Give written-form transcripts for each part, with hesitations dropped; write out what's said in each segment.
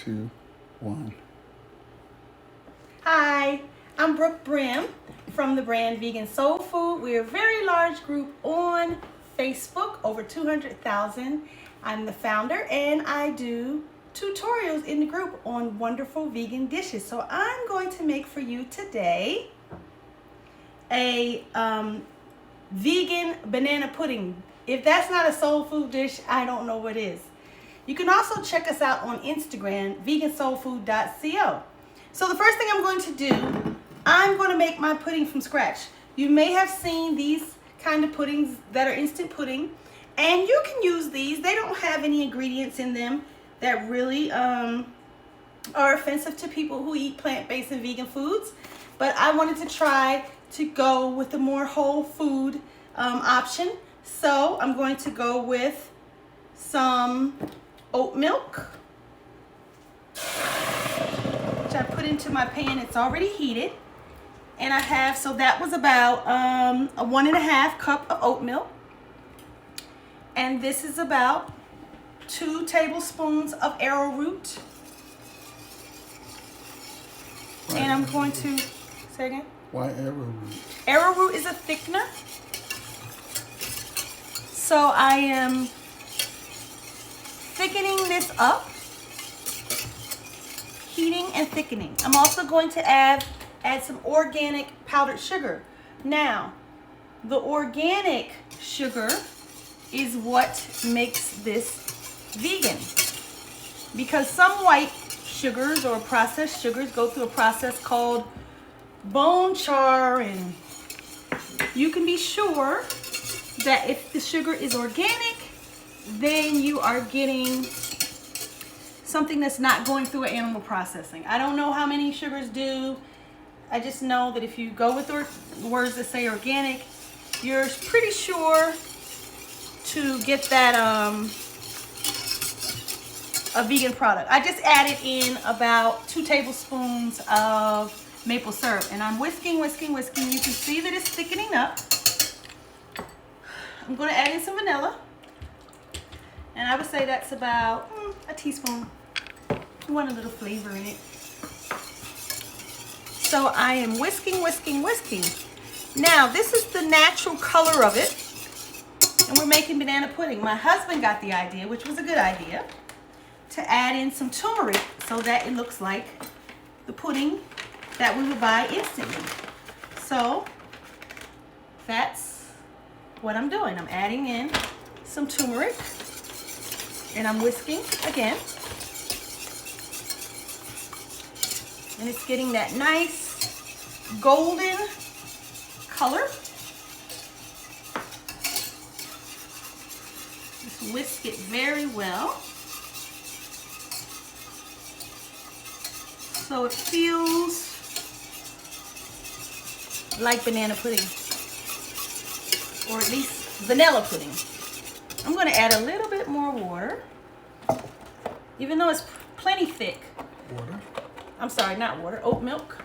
2, 1. Hi, I'm Brooke Brim from the brand Vegan Soul Food. We're a very large group on Facebook, over 200,000. I'm the founder and I do tutorials in the group on wonderful vegan dishes. So I'm going to make for you today a vegan banana pudding. If that's not a soul food dish, I don't know what is. You can also check us out on Instagram, vegansoulfood.co. So the first thing I'm going to do, I'm going to make my pudding from scratch. You may have seen these kind of puddings that are instant pudding, and you can use these. They don't have any ingredients in them that really are offensive to people who eat plant-based and vegan foods. But I wanted to try to go with the more whole food option. So I'm going to go with some oat milk, which I put into my pan. It's already heated. And I have, so that was about a 1.5 cup of oat milk. And this is about 2 tablespoons of arrowroot. And I'm going to, say again? Why arrowroot? Arrowroot is a thickener. So I am thickening this up, heating and thickening. I'm also going to add some organic powdered sugar. Now, the organic sugar is what makes this vegan, because some white sugars or processed sugars go through a process called bone char, and you can be sure that if the sugar is organic, then you are getting something that's not going through animal processing. I don't know how many sugars do. I just know that if you go with the words that say organic, you're pretty sure to get that a vegan product. I just added in about 2 tablespoons of maple syrup, and I'm whisking. You can see that it's thickening up. I'm going to add in some vanilla, and I would say that's about a teaspoon. You want a little flavor in it. So I am whisking. Now, this is the natural color of it, and we're making banana pudding. My husband got the idea, which was a good idea, to add in some turmeric so that it looks like the pudding that we would buy instantly. So that's what I'm doing. I'm adding in some turmeric, and I'm whisking again. And it's getting that nice golden color. Just whisk it very well, so it feels like banana pudding, or at least vanilla pudding. I'm going to add a little bit more water, even though it's plenty thick. Water? I'm sorry, not water, oat milk.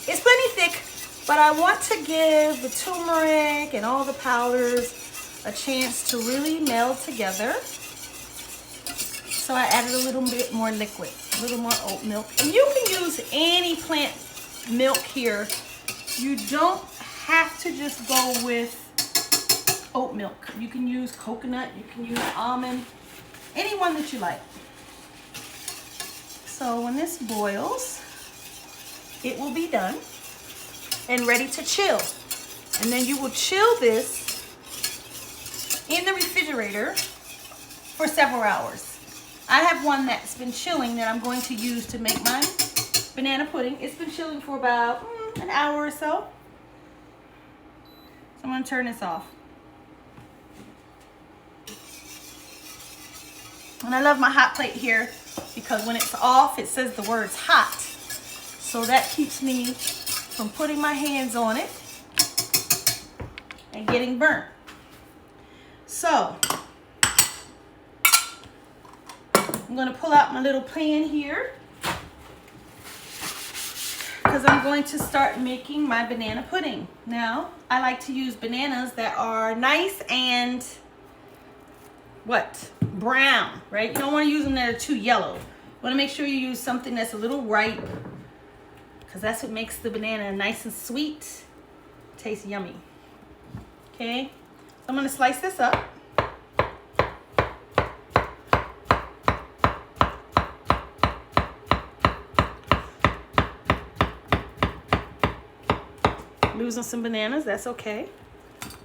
It's plenty thick, but I want to give the turmeric and all the powders a chance to really meld together. So I added a little bit more liquid, a little more oat milk. And you can use any plant milk here. You don't have to just go with oat milk. You can use coconut, you can use almond, any one that you like. So when this boils, it will be done and ready to chill. And then you will chill this in the refrigerator for several hours. I have one that's been chilling that I'm going to use to make my banana pudding. It's been chilling for about an hour or so. So I'm going to turn this off. And I love my hot plate here because when it's off, it says the words hot. So that keeps me from putting my hands on it and getting burnt. So I'm going to pull out my little pan here because I'm going to start making my banana pudding. Now, I like to use bananas that are nice and what? Brown, right? You don't want to use them that are too yellow. You want to make sure you use something that's a little ripe, because that's what makes the banana nice and sweet. Tastes yummy. Okay, so I'm going to slice this up. Losing some bananas, that's okay.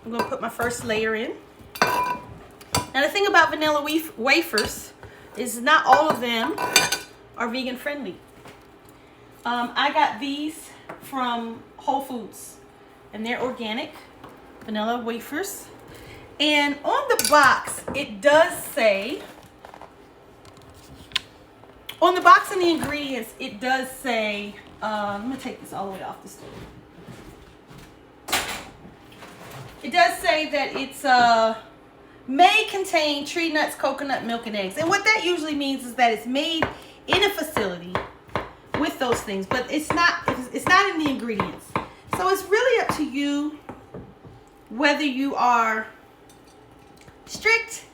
I'm going to put my first layer in. Now the thing about vanilla wafers is not all of them are vegan friendly. I got these from Whole Foods, and they're organic vanilla wafers. And on the box, it does say, on the box and the ingredients, it does say, let me take this all the way off the stove. It does say that it's may contain tree nuts, coconut milk, and eggs. And what that usually means is that it's made in a facility with those things, but it's not in the ingredients. So it's really up to you whether you are strict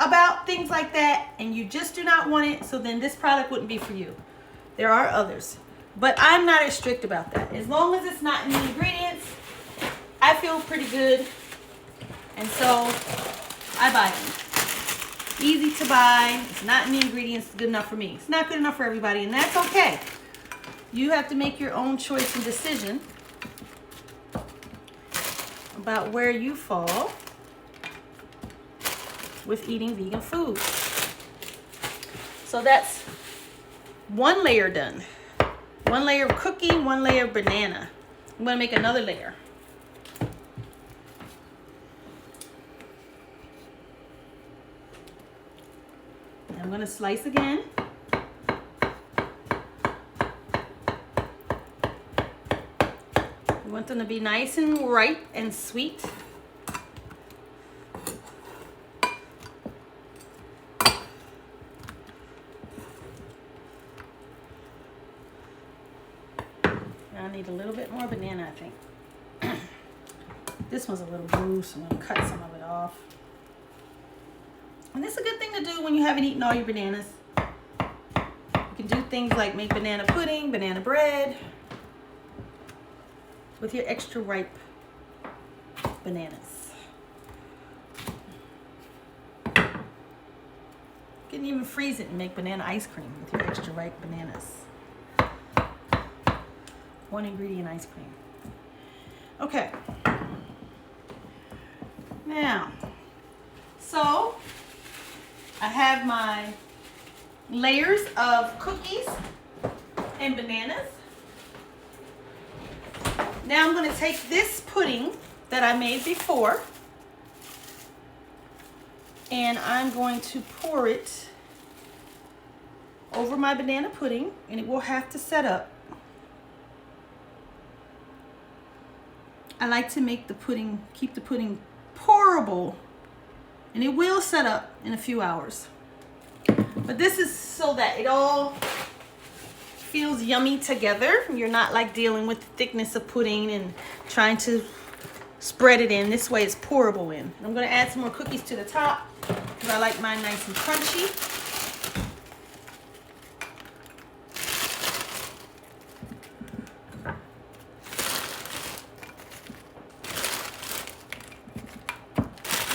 about things like that and you just do not want it, so then this product wouldn't be for you. There are others, but I'm not as strict about that. As long as it's not in the ingredients, I feel pretty good, and so I buy them. Easy to buy. It's not in the ingredients. It's good enough for me. It's not good enough for everybody, and that's okay. You have to make your own choice and decision about where you fall with eating vegan food. So that's one layer done. One layer of cookie, one layer of banana. I'm going to make another layer. I'm going to slice again. We want them to be nice and ripe and sweet. Now I need a little bit more banana, I think. This one's a little loose, so I'm going to cut some of it off. And this is a good thing to do when you haven't eaten all your bananas. You can do things like make banana pudding, banana bread, with your extra ripe bananas. You can even freeze it and make banana ice cream with your extra ripe bananas. One ingredient ice cream. Okay. Now, so I have my layers of cookies and bananas. Now I'm going to take this pudding that I made before, and I'm going to pour it over my banana pudding, and it will have to set up. I like to make the pudding, keep the pudding pourable, and it will set up in a few hours. But this is so that it all feels yummy together. You're not like dealing with the thickness of pudding and trying to spread it in. This way it's pourable in. I'm going to add some more cookies to the top because I like mine nice and crunchy.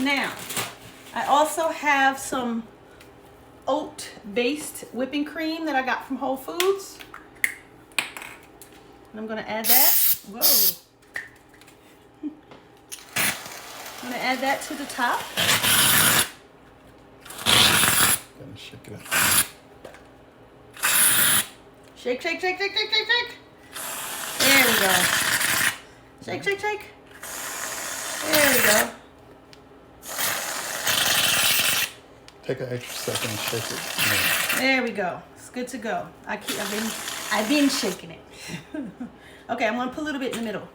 Now, I also have some oat-based whipping cream that I got from Whole Foods. And I'm going to add that. Whoa. I'm going to add that to the top. Gonna shake it up. Shake, shake, shake, shake, shake, shake, shake. There we go. Shake, shake, shake. There we go. Take an extra second and shake it. There we go. It's good to go. I've been shaking it. Okay, I'm gonna put a little bit in the middle.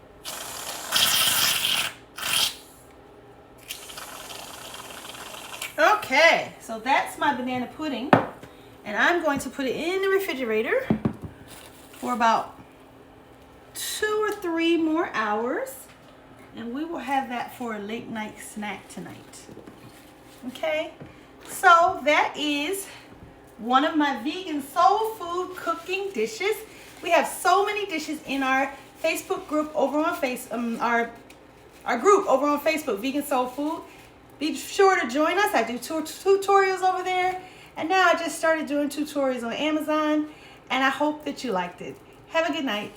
Okay, so that's my banana pudding, and I'm going to put it in the refrigerator for about 2 or 3 more hours, and we will have that for a late night snack tonight. Okay, So that is one of my vegan soul food cooking dishes. We have so many dishes in our Facebook group over on our group over on Facebook, Vegan Soul Food. Be sure to join us. I do tutorials over there. And now I just started doing tutorials on Amazon. And I hope that you liked it. Have a good night.